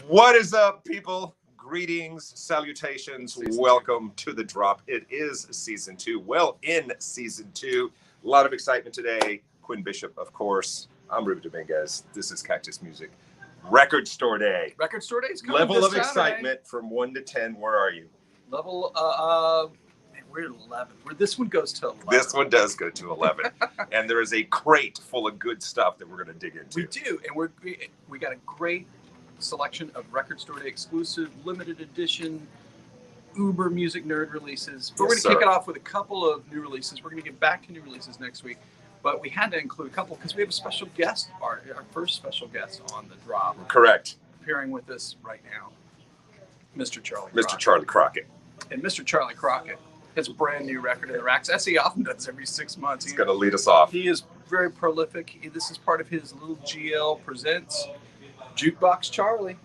What is up, people? Greetings, salutations, welcome to The Drop. It is season 2, well in season 2. A lot of excitement today. Quinn Bishop, of course. I'm Ruben Dominguez. This is Cactus Music. Record Store Day. Record Store Day is coming. Level of Saturday. excitement from 1 to 10. Where are you? Level, we're at 11. This one goes to 11. This one does go to 11. And there is a crate full of good stuff that we're going to dig into. We do. And we got a great selection of Record Store Day exclusive, limited edition, uber music nerd releases. But we're going to kick it off with a couple of new releases. We're going to get back to new releases next week. But we had to include a couple because we have a special guest, our first special guest on The Drop. Correct. Appearing with us right now, Mr. Charlie Mr. Crockett. Charlie Crockett. And Mr. Charlie Crockett has a brand new record in the racks, as he often does every 6 months. He's going to lead us off. He is very prolific. This is part of his Little GL Presents Jukebox Charlie.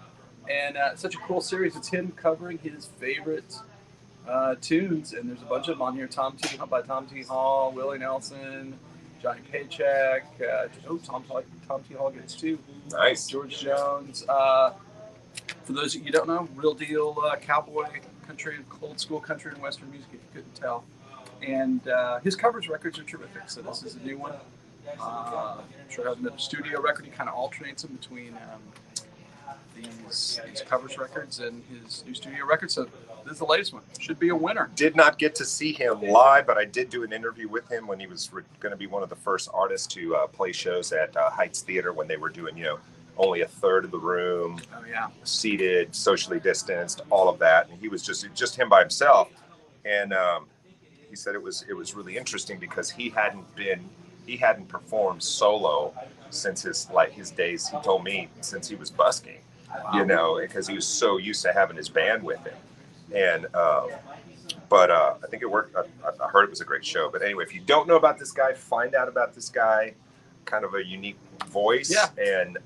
And such a cool series. It's him covering his favorite tunes. And there's a bunch of them on here. Tom T Hall, Willie Nelson, Johnny Paycheck. Tom T Hall gets 2. Nice. George Jones. For those of you who don't know, real deal cowboy country, old school country and western music, if you couldn't tell. And his covers records are terrific. So this is a new one. I'm sure has another studio record. He kind of alternates them between these covers records and his new studio record. So this is the latest one. Should be a winner. Did not get to see him live, but I did do an interview with him when he was going to be one of the first artists to play shows at Heights Theater when they were doing, only a third of the room, seated, socially distanced, all of that. And he was just him by himself. And he said it was really interesting because he hadn't performed solo since his days, he told me, since he was busking, because he was so used to having his band with him. And but I think it worked. I heard it was a great show. But anyway, if you don't know about this guy, find out about this guy. Kind of a unique voice, and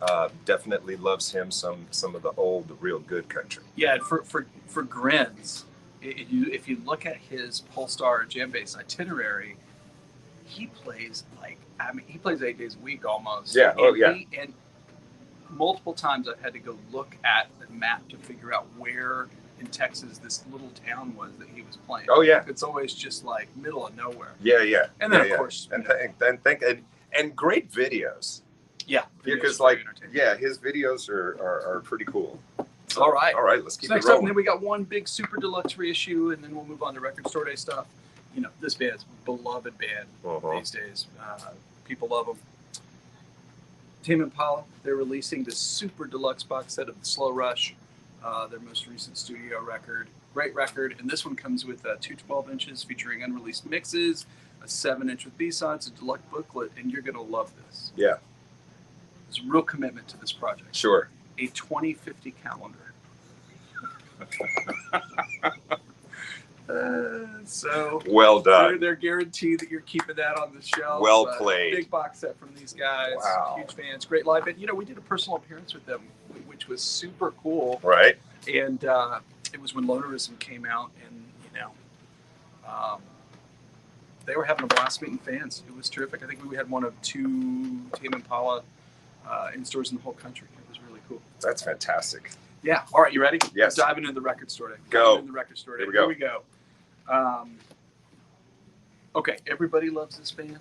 definitely loves him some of the old, the real good country. Yeah, for grins, if you look at his Polestar Jam Bass itinerary, he plays 8 days a week almost. Yeah, and multiple times I've had to go look at the map to figure out where in Texas this little town was that he was playing. Oh yeah, it's always just like middle of nowhere. Yeah. And then of course, and great videos. Yeah, because his videos are pretty cool. So, all right, let's keep it next rolling. up, and then we got one big super deluxe reissue, and then we'll move on to Record Store Day stuff. This band's a beloved band these days. People love them. Tame Impala, they're releasing the super deluxe box set of the Slow Rush, their most recent studio record. Great record, and this one comes with 2 12-inches featuring unreleased mixes, a 7-inch with B-sides, a deluxe booklet, and you're going to love this. Yeah. There's a real commitment to this project. Sure. A 2050 calendar. So well done. They're guaranteed that you're keeping that on the shelf. Well played. Big box set from these guys. Wow. Huge fans. Great live band. We did a personal appearance with them, which was super cool. Right. And it was when Lonerism came out, and they were having a blast meeting fans. It was terrific. I think we had one of 2 Tame Impala in stores in the whole country. It was really cool. That's fantastic. Yeah. All right, you ready? Yes. We're diving into the Record Store Day. Go. Into the Record Store Day. Here we go. Okay, everybody loves this band.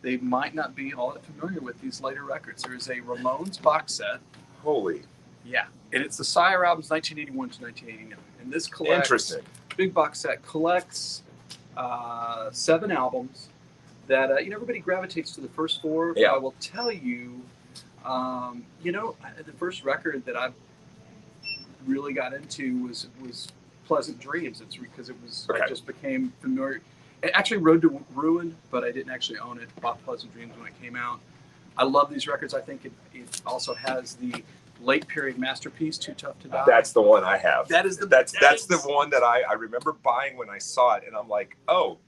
They might not be all that familiar with these later records. There is a Ramones box set. Holy. Yeah, and it's the Sire albums 1981 to 1989. And this collects, big box set collects 7 albums that everybody gravitates to the first 4. But I will tell you, the first record that I really got into was Pleasant Dreams. It's because it was I just became familiar. It actually Road to Ruin, but I didn't actually own it. Bought Pleasant Dreams when it came out. I love these records. I think it also has the late period masterpiece, Too Tough to Die. That's the one I have. That's the one that I remember buying when I saw it, and I'm like, oh,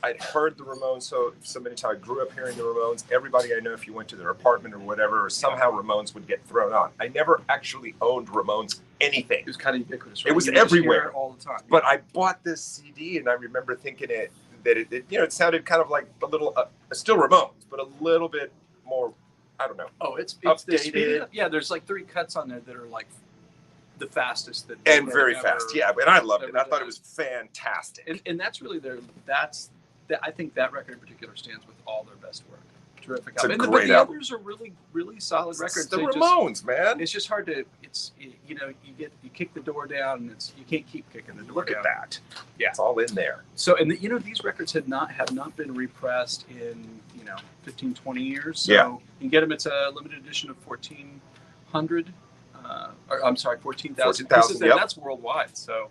I'd heard the Ramones so many times. I grew up hearing the Ramones. Everybody I know, if you went to their apartment or whatever, somehow Ramones would get thrown on. I never actually owned Ramones anything. It was kind of ubiquitous. Right? It was everywhere all the time. But I bought this CD, and I remember thinking that it sounded kind of like a little, still Ramones, but a little bit more, I don't know. Oh, it's updated. Yeah, there's like 3 cuts on there that are like the fastest that and very fast. Yeah, and I loved it. I thought it was fantastic. And that's really I think that record in particular stands with all their best work. Terrific album. But the others are really, really solid records. It's the Ramones, man. It's just hard to. You kick the door down, and you can't keep kicking the door down. Look at that. Yeah, it's all in there. So, and these records have not been repressed in 15, 20 years. So you can get them. It's a limited edition of 1,400. I'm sorry, 14,000 pieces. And that's worldwide. So.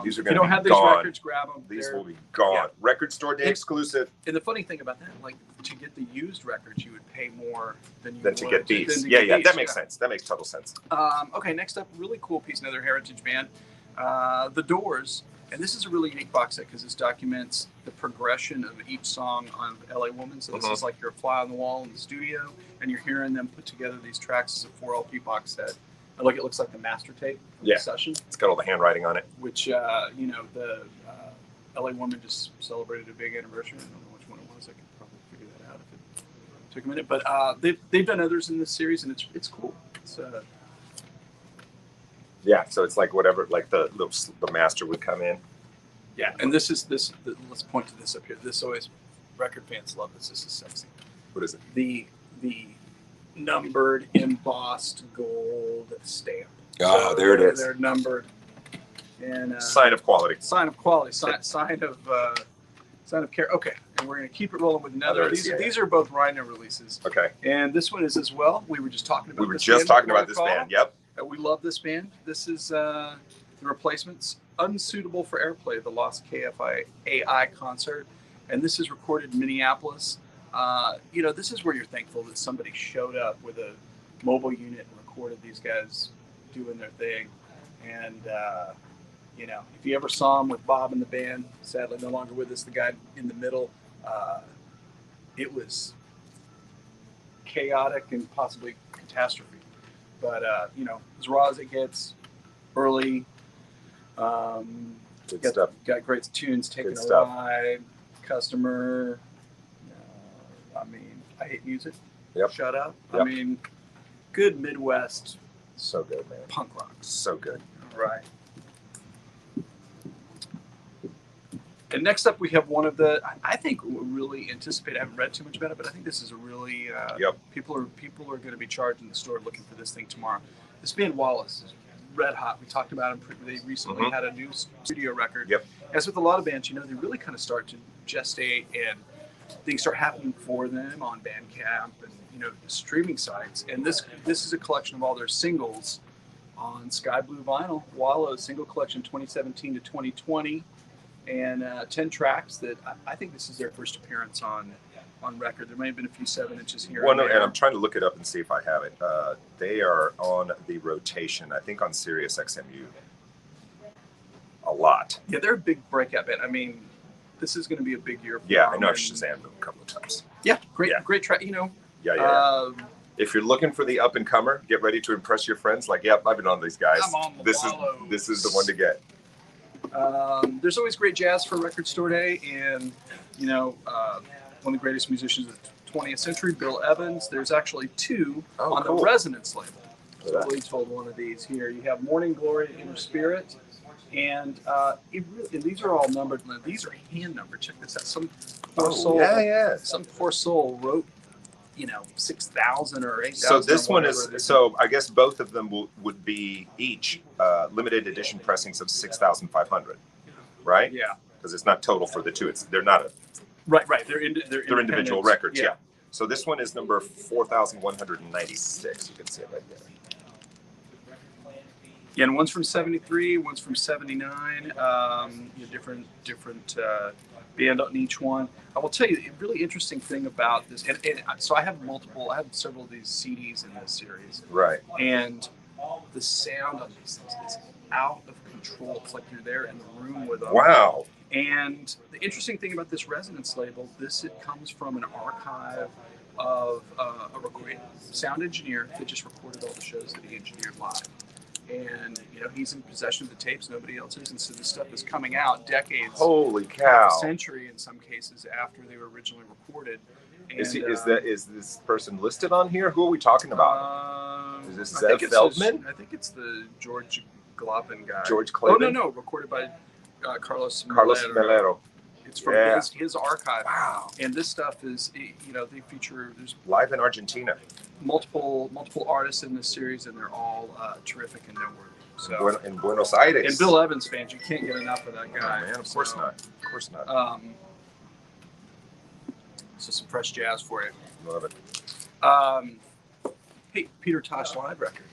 These are if you don't have these records, grab them. These will be gone. Yeah. Record store day exclusive. And the funny thing about that, like to get the used records, you would pay more than to get these. Yeah, that makes sense. That makes total sense. Okay, next up, really cool piece, another heritage band, The Doors, and this is a really unique box set because this documents the progression of each song on L.A. Woman. So this is like you're a fly on the wall in the studio, and you're hearing them put together these tracks as a 4 LP box set. Like it looks like the master tape from the session. It's got all the handwriting on it. Which the LA Woman just celebrated a big anniversary. I don't know which one it was. I could probably figure that out if it took a minute. But they've done others in this series, and it's cool. It's so it's like whatever, like the master would come in. Yeah, and this. Let's point to this up here. This always record fans love this. This is sexy. What is it? The numbered embossed gold stamp. Oh, so there it is. They're numbered. And sign of quality. Sign of quality. Sign of care. Okay, and we're going to keep it rolling with another. These are both Rhino releases. Okay. And this one is as well. We were just talking about. This band. Yep. We love this band. This is the Replacements. Unsuitable for airplay. The Lost KFI AI concert, and this is recorded in Minneapolis. This is where you're thankful that somebody showed up with a mobile unit and recorded these guys doing their thing. And, if you ever saw them with Bob and the band, sadly no longer with us, the guy in the middle, it was chaotic and possibly catastrophe. But, as raw as it gets, early, good stuff. Got great tunes, Taking a Ride, Customer. I hate music. Yep. Shut up. Yep. Good Midwest. So good, man. Punk rock. So good. Right. And next up, we have one of the. I think really anticipate. I haven't read too much about it, but I think this is a really. People are going to be charged in the store looking for this thing tomorrow. This band Wallows is red hot. We talked about them. They recently had a new studio record. Yep. As with a lot of bands, they really kind of start to gestate and things start happening for them on Bandcamp and streaming sites. And this is a collection of all their singles on Sky Blue vinyl. Wallows single collection 2017 to 2020, and 10 tracks that I think this is their first appearance on record. There may have been a few 7 inches here. Well, and I'm trying to look it up and see if I have it. They are on the rotation, I think, on Sirius XMU. A lot. Yeah, they're a big breakout band. I mean, this is going to be a big year for them. Yeah, I know I've Shazammed them a couple of times. Yeah, great track. Yeah. If you're looking for the up and comer, get ready to impress your friends. Like, yep, I've been on these guys. I'm on the Wallows. This is the one to get. There's always great jazz for Record Store Day, and one of the greatest musicians of the 20th century, Bill Evans. There's actually 2 on the Resonance label. So Leeds hold one of these here. You have Morning Glory, Inner Spirit. And these are all numbered. These are hand numbered. Check this out. Some poor soul. Some poor soul wrote, 6,000 or 8,000. So this one is. So I guess both of them would be each limited edition pressings of 6,500, right? Yeah. Because it's not total for the 2. They're not a. Right. They're individual records. Yeah. So this one is number 4,196. You can see it right there. Yeah, and one's from 73, one's from 79. Different band on each one. I will tell you a really interesting thing about this, and so I have several of these CDs in this series. Right. And the sound on these things is out of control. It's like you're there in the room with them. Wow. And the interesting thing about this Resonance label, it comes from an archive of a sound engineer that just recorded all the shows that he engineered live. And he's in possession of the tapes, nobody else is, and so this stuff is coming out decades, holy cow, half a century in some cases after they were originally recorded. And, is this person listed on here? Who are we talking about? Is this Zev Feldman? I think it's the George Glopin guy. George Clayton? Oh, no. Recorded by Carlos Melero. It's from his archive. Wow. And this stuff is, they feature, there's live in Argentina. Multiple artists in this series, and they're all terrific and noteworthy. So in Buenos Aires. And Bill Evans fans, you can't get enough of that guy. Oh, man, of course not. Of course not. So some fresh jazz for you. Love it. Hey, Peter Tosh live record.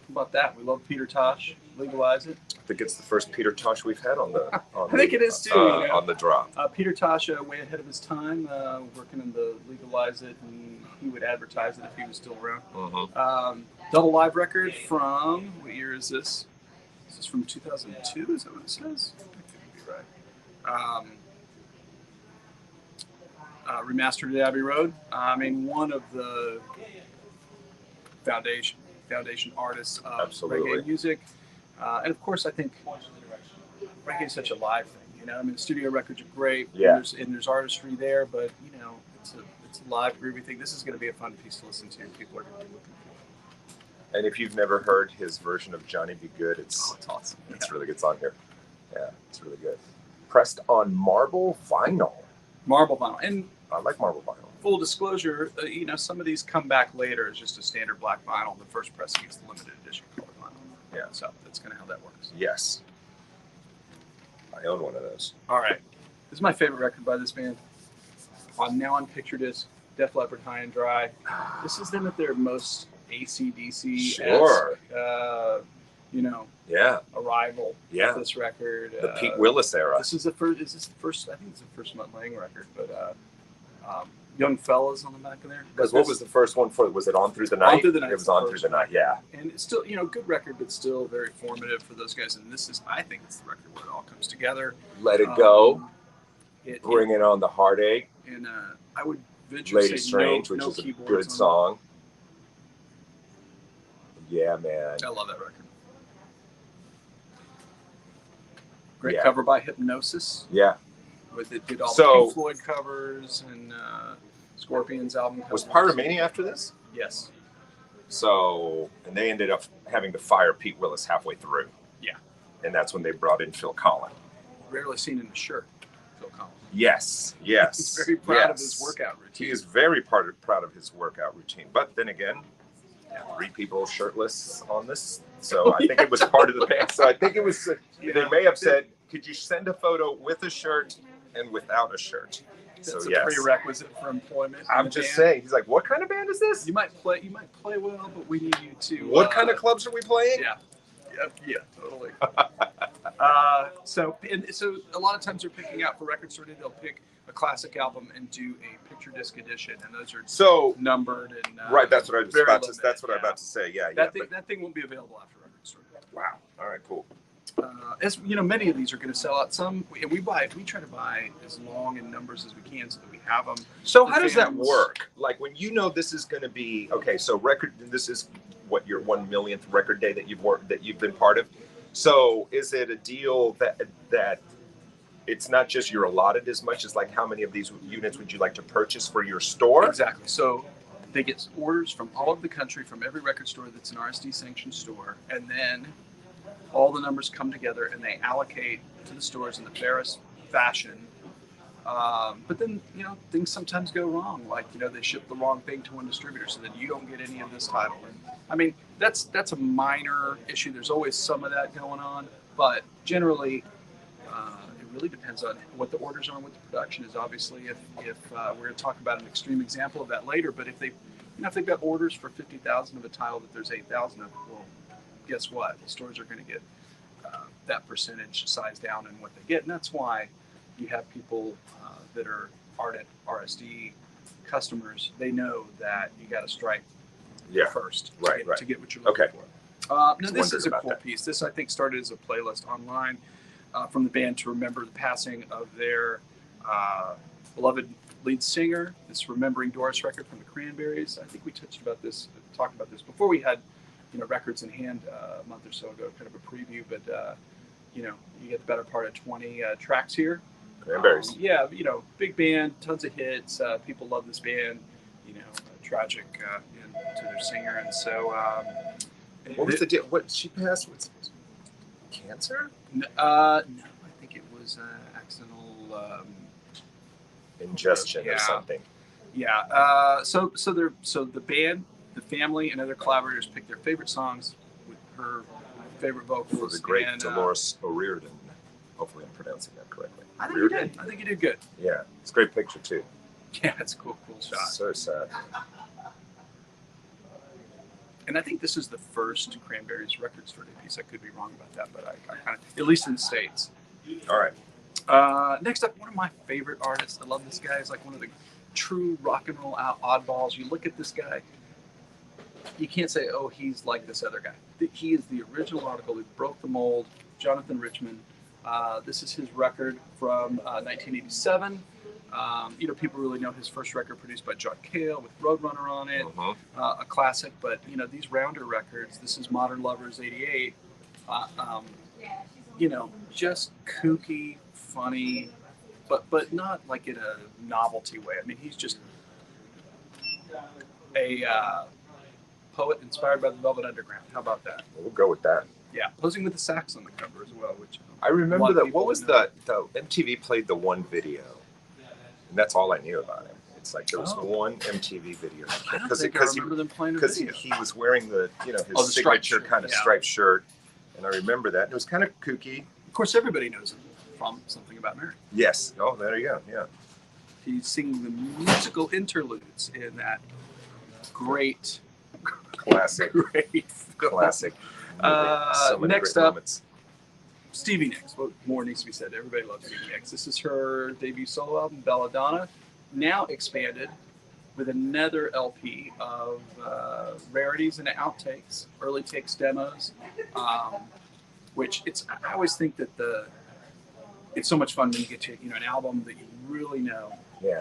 How about that? We love Peter Tosh. Legalize it. I think it's the first Peter Tosh we've had on the. I think it is too. On the drop. Peter Tosh, way ahead of his time, working in the Legalize It, and he would advertise it if he was still around. Mm-hmm. Double live record from, what year is this? Is this from 2002? Is that what it says? I think it would be right. Remastered at Abbey Road. One of the foundation artists of reggae music. And of course, I think reggae is such a live thing. The studio records are great. Yeah. And there's artistry there, but it's a live groovy thing. This is going to be a fun piece to listen to. People are going to be looking for. And if you've never heard his version of Johnny Be Good, it's awesome. It's really good. It's on here. Yeah, it's really good. Pressed on marble vinyl. Marble vinyl, and I like marble vinyl. Full disclosure, some of these come back later as just a standard black vinyl. The first pressing is the limited edition color vinyl. Yeah. So that's kind of how that works. Yes. I own one of those. All right. This is my favorite record by this band. Now on picture disc, Def Leppard High and Dry. This is them at their most AC/DC. Sure. Yeah. Arrival. Yeah. This record. The Pete Willis era. This is the first. Is this the first? I think it's the first Mutt Lange record, but. Young Fellas on the back of there. Because what was the first one for? Was it On Through the Night? On Through the Night. It was On Through the Night, yeah. And it's still, good record, but still very formative for those guys. And this is, I think it's the record where it all comes together. Let It Go. Bring It On the Heartache. And I would venture Lady to say Strange, which is a good song. Yeah, man. I love that record. Great cover by Hypnosis. Yeah. It did all the Pink Floyd covers and Scorpions album covers. Was Pyromania after this? Yes. So, and they ended up having to fire Pete Willis halfway through. Yeah. And that's when they brought in Phil Collin. Rarely seen in a shirt, Phil Collin. Yes. He's very proud of his workout routine. He is very proud of his workout routine. But then again, 3 people shirtless on this. So I think it was part of the band. So I think it was, they may have said, could you send a photo with a shirt and without a shirt? That's a prerequisite for employment. I'm just saying. He's like, what kind of band is this? You might play well, but we need you to. What kind of clubs are we playing? Yeah, totally. So a lot of times they're picking out for Record Store Day. They'll pick a classic album and do a picture disc edition, and those are numbered and right. That's what I was about to. That's what I'm about to say. Yeah, that thing won't be available after Record Store Day. Wow. All right. Cool. As many of these are going to sell out. Some we try to buy as long in numbers as we can so that we have them. So how does that work? Like when this is going to be so record. This is what your 1 millionth record day that you've been part of. So is it a deal that it's not just you're allotted as much as like how many of these units would you like to purchase for your store? Exactly. So they get orders from all over the country from every record store that's an RSD sanctioned store, and then all the numbers come together and they allocate to the stores in the fairest fashion. But then, things sometimes go wrong. Like, they ship the wrong thing to one distributor so that you don't get any of this title. And that's a minor issue. There's always some of that going on. But generally, it really depends on what the orders are and what the production is. Obviously, if we're going to talk about an extreme example of that later, but if they've got orders for 50,000 of a title that there's 8,000 of, well, guess what? The stores are going to get that percentage sized down in what they get. And that's why you have people that are ardent RSD customers. They know that you got to strike first to get what you're looking for. Now, this is a cool piece. This, I think, started as a playlist online from the band to remember the passing of their beloved lead singer, this Remembering Doris record from the Cranberries. I think we talked about this before we had records in hand a month or so ago, kind of a preview, but you get the better part of 20 tracks here. Cranberries. Big band, tons of hits. People love this band. tragic to their singer, and so. What was the deal? What she passed? What's cancer? No, I think it was accidental ingestion or something. Yeah. So the band, the family, and other collaborators picked their favorite songs with her favorite vocals. For the great Dolores O'Riordan. Hopefully, I'm pronouncing that correctly. I think you did. I think you did good. Yeah, it's a great picture too. Yeah, it's a cool shot. So sad. And I think this is the first Cranberries record store piece. I could be wrong about that, but I kind of, at least in the States. All right. Next up, one of my favorite artists. I love this guy. He's like one of the true rock and roll oddballs. You look at this guy, you can't say, oh, he's like this other guy. He is the original article that broke the mold. Jonathan Richman. This is his record from 1987. People really know his first record produced by John Cale with Roadrunner on it, a classic. But these rounder records. This is Modern Lovers '88. Just kooky, funny, but not like in a novelty way. I mean, he's just a poet inspired by the Velvet Underground. How about that? We'll go with that. Yeah, posing with the sax on the cover as well. Which I remember that. What was the MTV played the one video, and that's all I knew about him. It's like there was one MTV video because he was wearing the his signature kind of striped shirt, and I remember that. And it was kind of kooky. Of course, everybody knows him from Something About Mary. Yes. Oh, there you go. Yeah. He's singing the musical interludes in that great classic. Classic. So next up, Stevie Nicks. What more needs to be said? Everybody loves Stevie Nicks. This is her debut solo album, Belladonna, now expanded with another LP of rarities and outtakes, early takes demos, which I always think that it's so much fun when you get to an album that you really know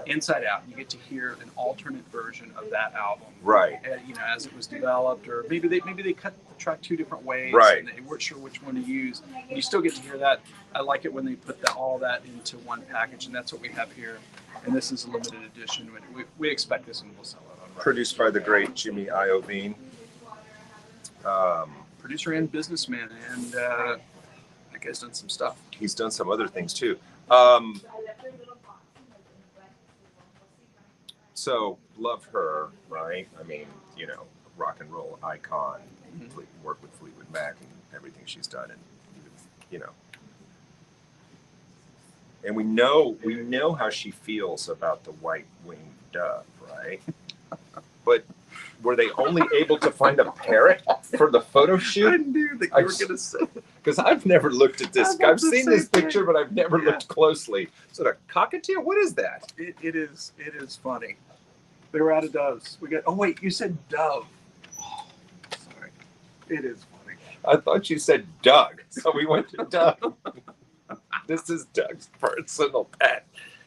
inside out. You get to hear an alternate version of that album, right? As it was developed, or maybe they cut the track two different ways, right? And they weren't sure which one to use. And you still get to hear that. I like it when they put all that into one package, and that's what we have here. And this is a limited edition. We expect this, and we'll sell it on. Produced by the great Jimmy Iovine, producer and businessman, and that guy's done some stuff. He's done some other things too. So love her, right? I mean, rock and roll icon. Worked with Fleetwood Mac and everything she's done, and and we know how she feels about the white-winged dove, right? But were they only able to find a parrot for the photo shoot? I knew that you were going to say that. Because I've never looked at this. I've seen this picture, but I've never looked closely. Is it a cockatiel? What is that? It is funny. They were out of doves. Oh wait, you said dove. Oh, sorry. It is funny. I thought you said Doug, so we went to Doug. This is Doug's personal pet.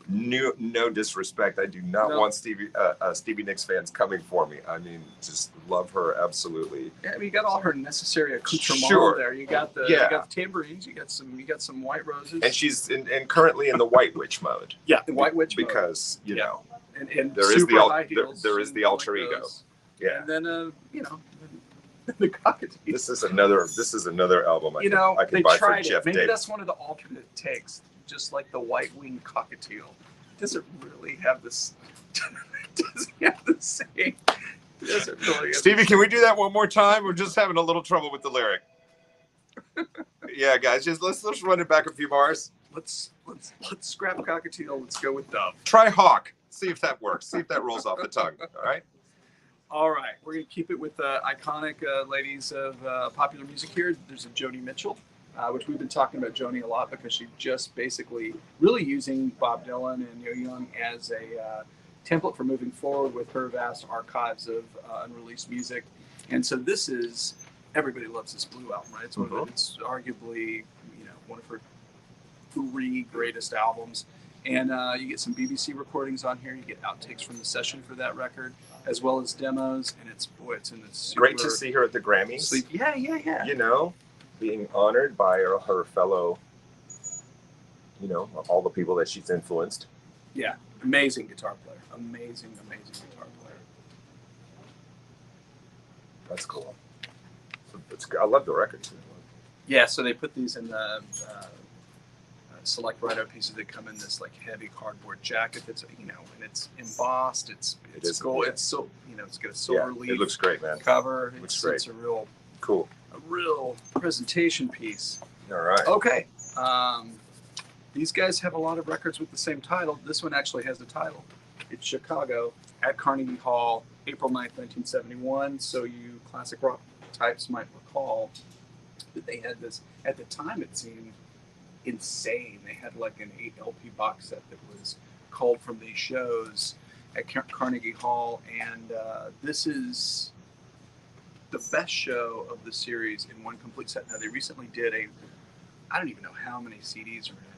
No disrespect. I do not want Stevie Nicks fans coming for me. I mean, just love her absolutely. Yeah, I mean, you got all her necessary accoutrements there. You got the tambourines. You got some white roses. And she's currently in the White Witch mode. Yeah, the White Witch mode. Because and there is the alter ego. Yeah. And then the cockatiel. This is another album I can buy for Jeff Maybe Davis. that's one of the alternate takes. Just like the white-winged cockatiel, doesn't really have this. Doesn't have the same. Stevie, can we do that one more time? We're just having a little trouble with the lyric. Yeah, guys, let's run it back a few bars. Let's scrap cockatiel. Let's go with dove. Try hawk. See if that works. See if that rolls off the tongue. All right. All right, we're gonna keep it with iconic ladies of popular music here. There's a Joni Mitchell. Which we've been talking about Joni a lot because she's just basically really using Bob Dylan and Neil Young as a template for moving forward with her vast archives of unreleased music. And so this is Everybody Loves This Blue album, right? It's it's arguably one of her 3 greatest albums. And you get some BBC recordings on here. You get outtakes from the session for that record, as well as demos. And it's in this super great to see her at the Grammys. Yeah. Being honored by her fellow, all the people that she's influenced. Yeah, amazing guitar player. Amazing guitar player. That's cool. I love the record too. Yeah, so they put these in the select write-up pieces that come in this like heavy cardboard jacket that's and it's embossed. It's gold. It's so it's got a silver leaf. It looks great, man. Cover. Looks great. It's a real cool. A real presentation piece. All right. Okay. These guys have a lot of records with the same title. This one actually has the title. It's Chicago at Carnegie Hall, April 9th, 1971. So you classic rock types might recall that they had this. At the time, it seemed insane. They had like an 8 LP box set that was culled from these shows at Carnegie Hall. And this is the best show of the series in one complete set. Now, they recently did I don't even know how many CDs are in it,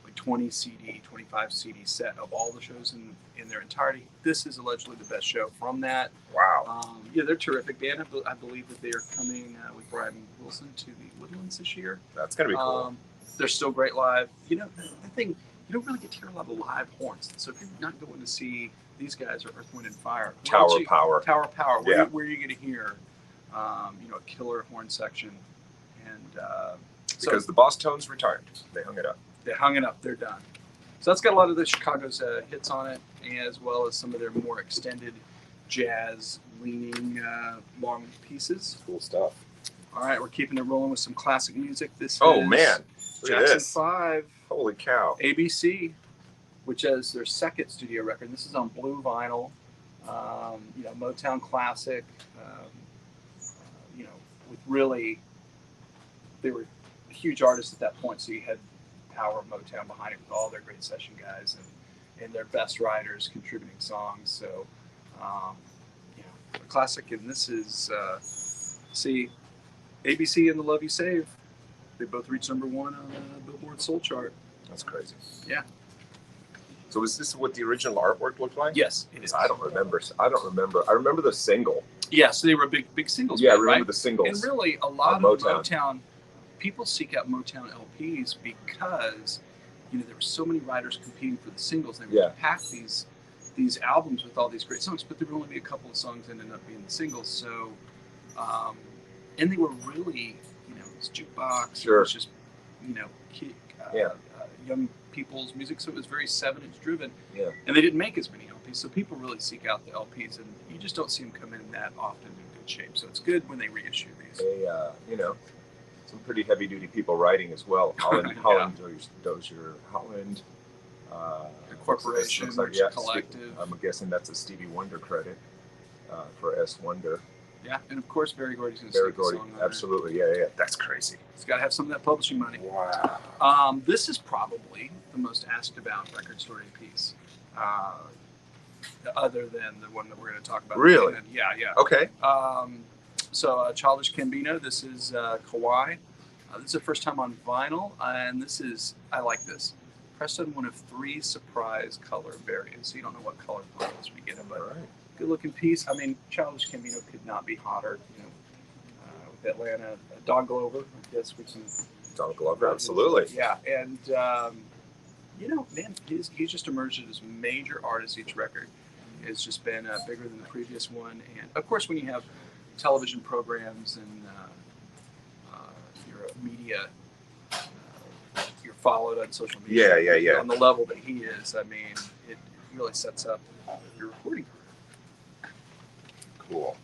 like 20 CD, 25 CD set of all the shows in their entirety. This is allegedly the best show from that. Wow. Yeah, they're a terrific band. I believe that they are coming with Brian Wilson to the Woodlands this year. That's going to be cool. They're still great live. The thing, you don't really get to hear a lot of live horns. So if you're not going to see these guys or Earth, Wind, and Fire, Tower Power. Where are you going to hear, a killer horn section? And because the Boss Tones retired, they hung it up. They're done. So that's got a lot of the Chicago's hits on it, as well as some of their more extended jazz-leaning long pieces. Cool stuff. All right, we're keeping it rolling with some classic music. This is man, look at Jackson this. 5. Holy cow. ABC, which is their second studio record. This is on blue vinyl. Motown classic. With really, they were huge artists at that point, so you had power of Motown behind it with all their great session guys and their best writers contributing songs. So, a classic. And this is, ABC and The Love You Save. They both reached #1 on the Billboard Soul chart. That's crazy. Yeah. So is this what the original artwork looked like? Yes, it is. I don't remember. I remember the single. Yeah, so they were big singles. Yeah, band, I remember right? the singles. And really, a lot of Motown, people seek out Motown LPs because, there were so many writers competing for the singles. They would pack these albums with all these great songs, but there would only be a couple of songs that ended up being the singles. So, and they were really, it was jukebox. Sure. It was just, young people's music. So it was very 7-inch driven. Yeah. And they didn't make as many LPs. So people really seek out the LPs, and you just don't see them come in that often in good shape. So it's good when they reissue these. They, some pretty heavy duty people writing as well. Holland Dozier, Holland. The Corporation, Collective. I'm guessing that's a Stevie Wonder credit for S. Wonder. Yeah, and of course Berry Gordy's going to Berry Gordy, absolutely, yeah. That's crazy. He's got to have some of that publishing money. Wow. This is probably the most asked about record store piece, other than the one that we're going to talk about. Really? Yeah. Okay. So Childish Gambino. This is Kauai. This is the first time on vinyl, and I like this. Pressed on one of 3 surprise color variants. So you don't know what color vinyls we get, but. All right. Good looking piece. I mean, Childish Gambino could not be hotter. With Atlanta, Don Glover. I guess we can. Don Glover, absolutely. Yeah, and man, he's just emerged as a major artist. Each record has just been bigger than the previous one, and of course, when you have television programs and you're a media, you're followed on social media. Yeah. On the level that he is, I mean, it really sets up your recording career. Cool.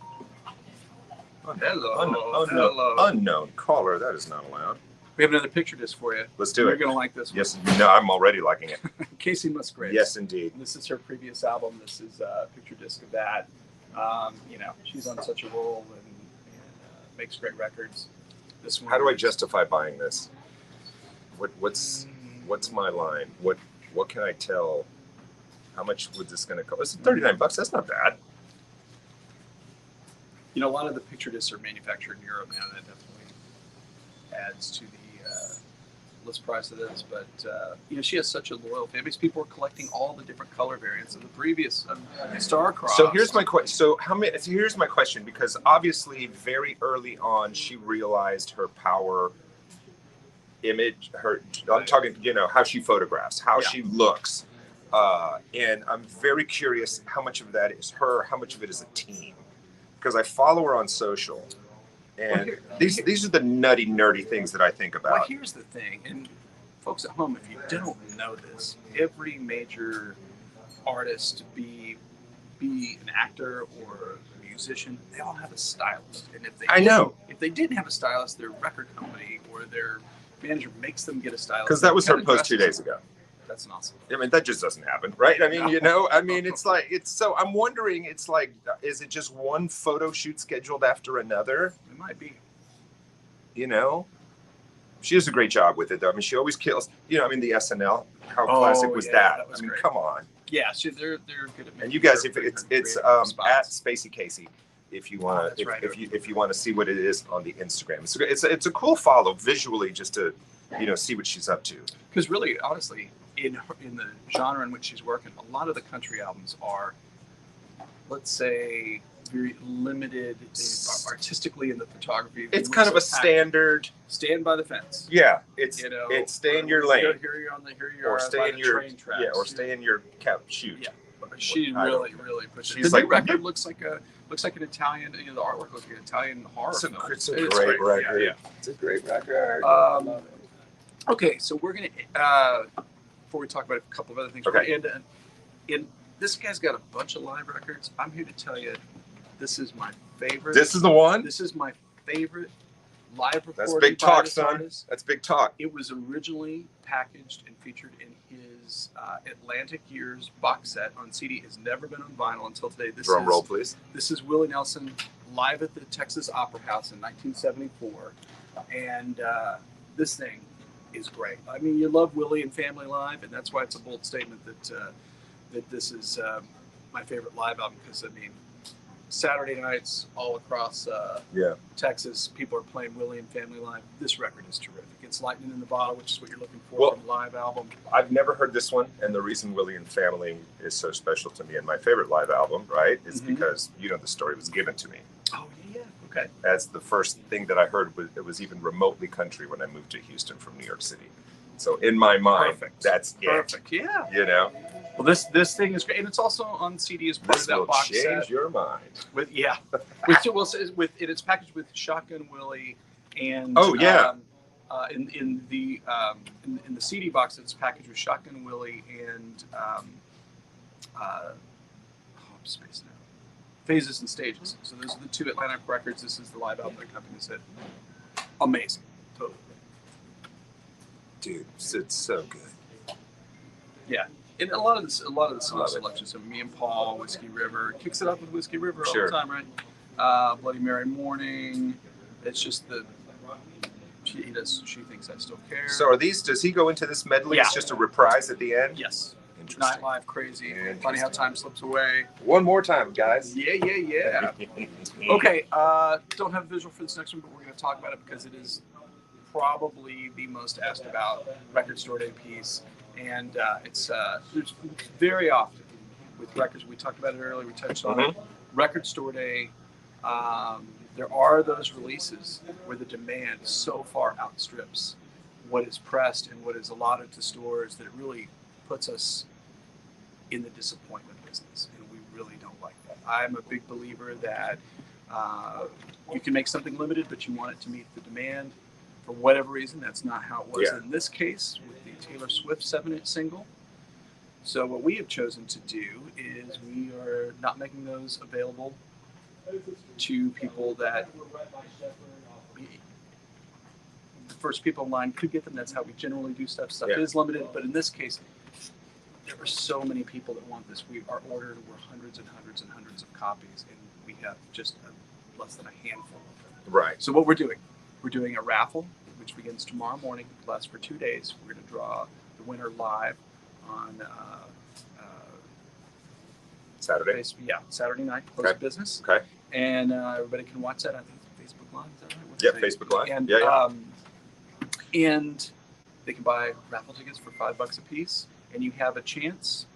Hello. Unknown caller. That is not allowed. We have another picture disc for you. Let's do it. You're going to like this one. Yes. No, I'm already liking it. Kacey Musgraves. Yes, indeed. This is her previous album. This is a picture disc of that. She's on such a roll and makes great records. This one. How do I justify buying this? What's my line? What can I tell? How much would this going to cost? It's $39. That's not bad. A lot of the picture discs are manufactured in Europe now. That definitely adds to the list price of this. But, she has such a loyal fan base. People are collecting all the different color variants of the previous Star-Crossed. So here's my question. Here's my question, because obviously very early on she realized her power image. I'm talking, how she photographs, how she looks. And I'm very curious how much of that is her, how much of it is a team. because I follow her on social. And these are the nutty, nerdy things that I think about. Well, here's the thing, and folks at home, if you don't know this, every major artist, be an actor or a musician, they all have a stylist. And if they didn't have a stylist, their record company or their manager makes them get a stylist. Because that was her post 2 days ago. That's an awesome. I mean, that just doesn't happen, right? I mean, it's so I'm wondering, it's like, is it just one photo shoot scheduled after another? It might be. She does a great job with it, though. I mean, she always kills. The SNL. How classic was that? That was great. Come on. Yeah, they're good at. And you guys, if it's at Spacey Kacey, if you want to, if you want to see what it is on the Instagram, it's a cool follow visually, just to see what she's up to. Because really, honestly, in the genre in which she's working, a lot of the country albums are, let's say, very limited artistically in the photography. It's kind of a standard. Stand by the fence. Yeah, it's stay in your lane. Here you are stay in your train tracks. Yeah, or stay in your shoot. Yeah, she really pushes. The new record looks like an Italian. The artwork looks like an Italian horror film. It's a great record. Yeah. It's a great record. Okay, so we're gonna before we talk about a couple of other things. Okay. And this guy's got a bunch of live records. I'm here to tell you, this is my favorite. This is the one. This is my favorite live recording. That's big talk, son. Artist. That's big talk. It was originally packaged and featured in his Atlantic Years box set on CD. Has never been on vinyl until today. Drum roll, please. This is Willie Nelson live at the Texas Opera House in 1974, and this thing is great. I mean, you love Willie and Family Live, and that's why it's a bold statement that this is my favorite live album, because I mean, Saturday nights all across Texas, people are playing Willie and Family Live. This record is terrific. It's lightning in the bottle, which is what you're looking for from a live album. I've never heard this one, and the reason Willie and Family is so special to me and my favorite live album, right, is because the story was given to me. Oh yeah, okay. That's the first thing that I heard. It was even remotely country when I moved to Houston from New York City. So in my mind, that's perfect. Yeah. Well, this thing is great, and it's also on CD as part of that box set. This will change your mind. It's packaged with Shotgun Willie, and in the CD box, it's packaged with Shotgun Willie and space now. Phases and Stages. So those are the two Atlantic records. This is the live album that company said. Amazing, totally. Dude, it's so good. Yeah. And a lot of the song selections of Me and Paul, Whiskey River, kicks it up with Whiskey River all the time, right? Bloody Mary Morning. It's just she thinks I still care. So does he go into this medley? Yeah. It's just a reprise at the end? Yes. Nightlife, Crazy. Funny How Time Slips Away. One more time, guys. Yeah. Okay, don't have a visual for this next one, but we're going to talk about it because it is probably the most asked about Record Store Day piece. And it's very often with records. We talked about it earlier. We touched on it. Record Store Day. There are those releases where the demand so far outstrips what is pressed and what is allotted to stores that it really puts us in the disappointment business, and we really don't like that. I'm a big believer that you can make something limited, but you want it to meet the demand. For whatever reason, that's not how it was in this case with the Taylor Swift 7-inch single. So what we have chosen to do is we are not making those available to people that the first people in line could get them. That's how we generally do stuff. Stuff is limited, but in this case, there were so many people that want this. Our orders were hundreds and hundreds and hundreds of copies, and we have just less than a handful of them. Right. So what we're doing a raffle, which begins tomorrow morning, lasts for 2 days. We're going to draw the winner live on Saturday. Saturday night, close of business. Okay. And everybody can watch that. I think Facebook Live. Is Yeah, that right? Facebook Live. And, and they can buy raffle tickets for $5 a piece, and you have a chance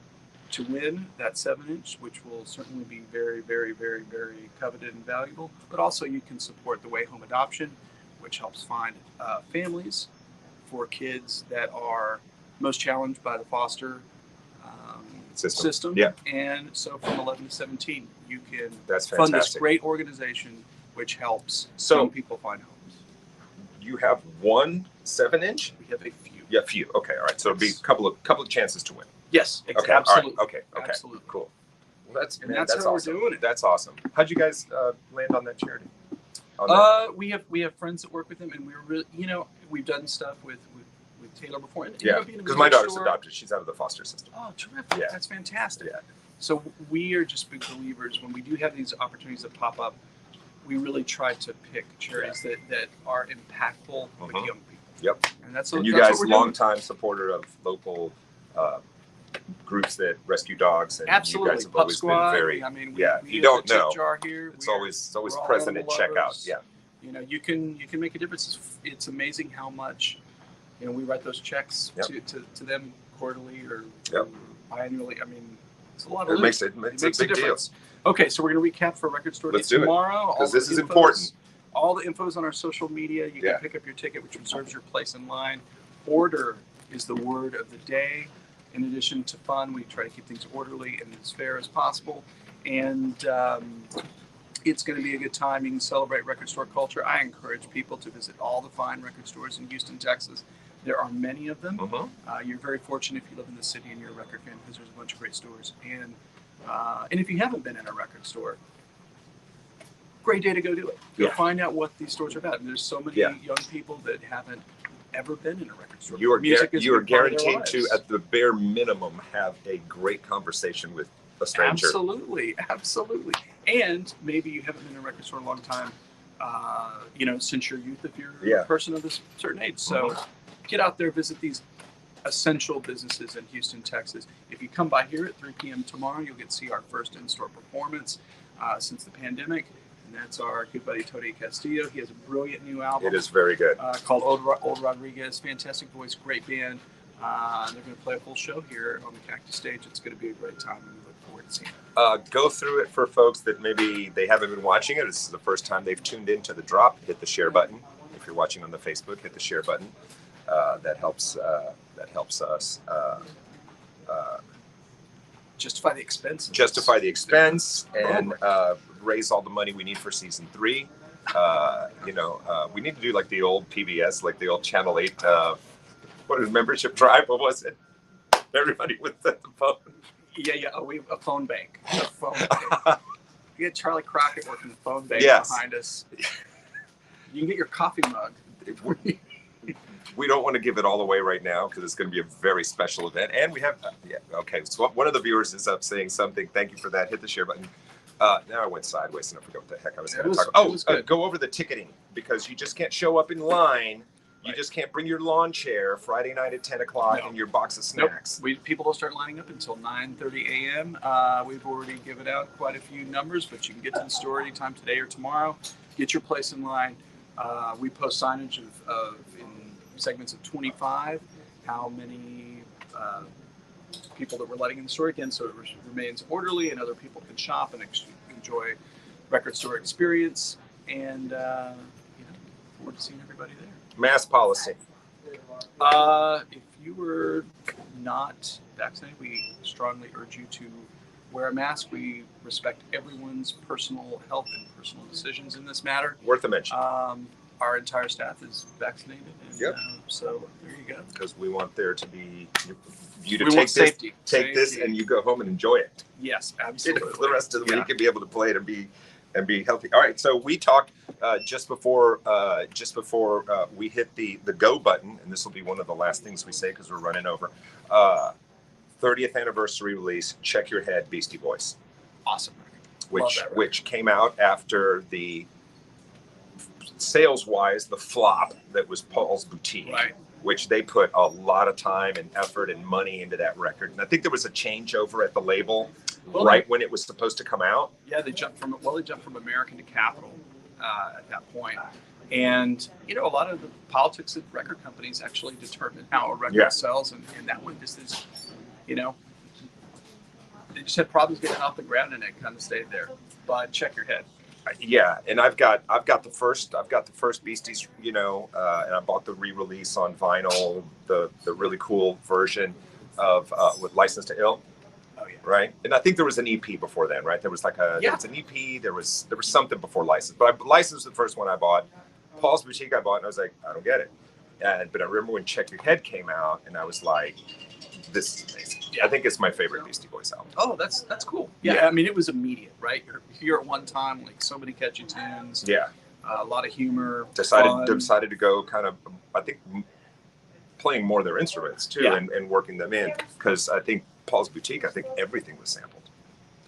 to win that 7-inch, which will certainly be very, very, very, very coveted and valuable. But also, you can support the Way Home Adoption, which helps find families for kids that are most challenged by the foster system. Yeah. And so from 11 to 17, you can That's fund this fantastic. great organization, which helps So- young people find homes. You have one 7-inch? We have a few. Yeah, few. Okay, all right. So it'll be a couple of chances to win. Yes, Okay, absolutely. all right. Okay, Absolutely. cool. Well, that's how awesome. we're doing it. That's awesome. How'd you guys land on that charity? On that? We have friends that work with him, and we're really, we've done stuff with Taylor before. And, Yeah, because my daughter's adopted. She's out of the foster system. Oh, terrific! Yeah. That's fantastic. Yeah. So we are just big believers when we do have these opportunities that pop up. We really try to pick charities that are impactful with young people. Yep. And that's And you that's guys, what we're doing. longtime supporter of local groups that rescue dogs, and Absolutely. you guys have Pup always Squad. been very. We if we you have don't the tip know, jar here. it's We're always all present at animal checkout. lovers. Yeah. You can make a difference. It's amazing how much we write those checks to them quarterly or biannually. I mean, it's a lot of It makes a big deal. Okay, so we're going to recap for Record Store Day Let's do it, tomorrow. because this is important. All the info is on our social media. You can pick up your ticket, which reserves your place in line. Order is the word of the day. In addition to fun, we try to keep things orderly and as fair as possible. And it's going to be a good time. You can celebrate record store culture. I encourage people to visit all the fine record stores in Houston, Texas. There are many of them. You're very fortunate if you live in the city and you're a record fan, because there's a bunch of great stores. And if you haven't been in a record store, great day to go do it. Go find out what these stores are about. And there's so many young people that haven't ever been in a record store. You are guaranteed lives. to, at the bare minimum, have a great conversation with a stranger. Absolutely. And maybe you haven't been in a record store in a long time, since your youth, if you're a person of a certain age. So get out there, visit these essential businesses in Houston, Texas. If you come by here at 3 p.m. tomorrow, you'll get to see our first in-store performance since the pandemic. And that's our good buddy Tony Castillo. He has a brilliant new album. It is very good. Called Old Rodriguez. Fantastic voice, great band. They're going to play a full show here on the Cactus stage. It's going to be a great time, and we look forward to seeing it. Go through it for folks that maybe they haven't been watching it. This is the first time they've tuned into the drop. Hit the share button. If you're watching on the Facebook, hit the share button. That helps us justify the expense. And raise all the money we need for season 3. We need to do like the old PBS, like the old Channel 8. What is membership drive? What was it? Everybody with the phone. Yeah. We have a phone bank. We had Charlie Crockett working the phone bank behind us. You can get your coffee mug. We don't want to give it all away right now because it's going to be a very special event. And we have, okay. So one of the viewers is up saying something. Thank you for that. Hit the share button. Now I went sideways and I forgot what the heck I was going to talk about. Go over the ticketing, because you just can't show up in line. You just can't bring your lawn chair Friday night at 10 o'clock and your box of snacks. People don't start lining up until 9:30 a.m. We've already given out quite a few numbers, but you can get to the store anytime today or tomorrow. Get your place in line. We post signage of in segments of 25, how many people that we're letting in the store again, so it remains orderly and other people can shop and enjoy record store experience. And forward to seeing everybody there. Mask policy. If you were not vaccinated, we strongly urge you to wear a mask. We respect everyone's personal health and personal decisions in this matter. Worth a mention. Our entire staff is vaccinated. And, so there you go. Because we want there to be you to take this and you go home and enjoy it. Yes, absolutely. For the rest of the week and be able to play it and be healthy. All right, so we talked just before we hit the go button, and this will be one of the last things we say because we're running over. 30th anniversary release. Check Your Head, Beastie Boys. Awesome. Which came out after the sales-wise the flop that was Paul's Boutique. Right. Which they put a lot of time and effort and money into that record. And I think there was a changeover at the label when it was supposed to come out. Yeah, they jumped from American to Capitol at that point. And, a lot of the politics at record companies actually determine how a record sells. And that one just is, they just had problems getting off the ground and it kind of stayed there. But Check Your Head. Yeah, and I've got the first Beasties, and I bought the re-release on vinyl, the really cool version of with License to Ill. Oh right? And I think there was an EP before then, right? There was like there was an EP. There was something before License, but License was the first one I bought. Paul's Boutique I bought, and I was like, I don't get it. But I remember when Check Your Head came out, and I was like, this is amazing. I think it's my favorite Beastie Boys album. Oh, that's cool. Yeah, I mean, it was immediate, right? You're here at one time, like so many catchy tunes. Yeah. A lot of humor. Decided to go kind of, I think, playing more of their instruments too, and working them in, because I think Paul's Boutique, I think everything was sampled.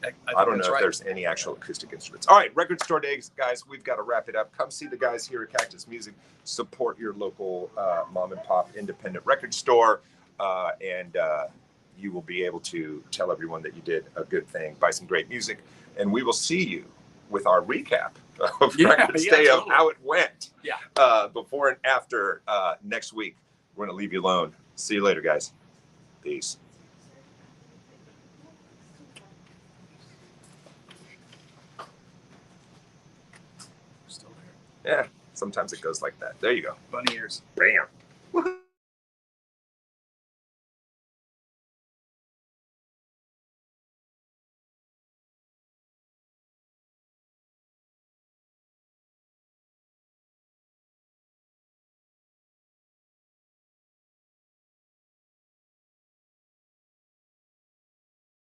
I don't know if there's any actual acoustic instruments. All right, Record Store Days, guys, we've got to wrap it up. Come see the guys here at Cactus Music. Support your local mom and pop independent record store, and you will be able to tell everyone that you did a good thing, buy some great music, and we will see you with our recap of Records Day of how it went before and after next week. We're going to leave you alone. See you later, guys. Peace. Still there. Yeah, sometimes it goes like that. There you go. Bunny ears. Bam.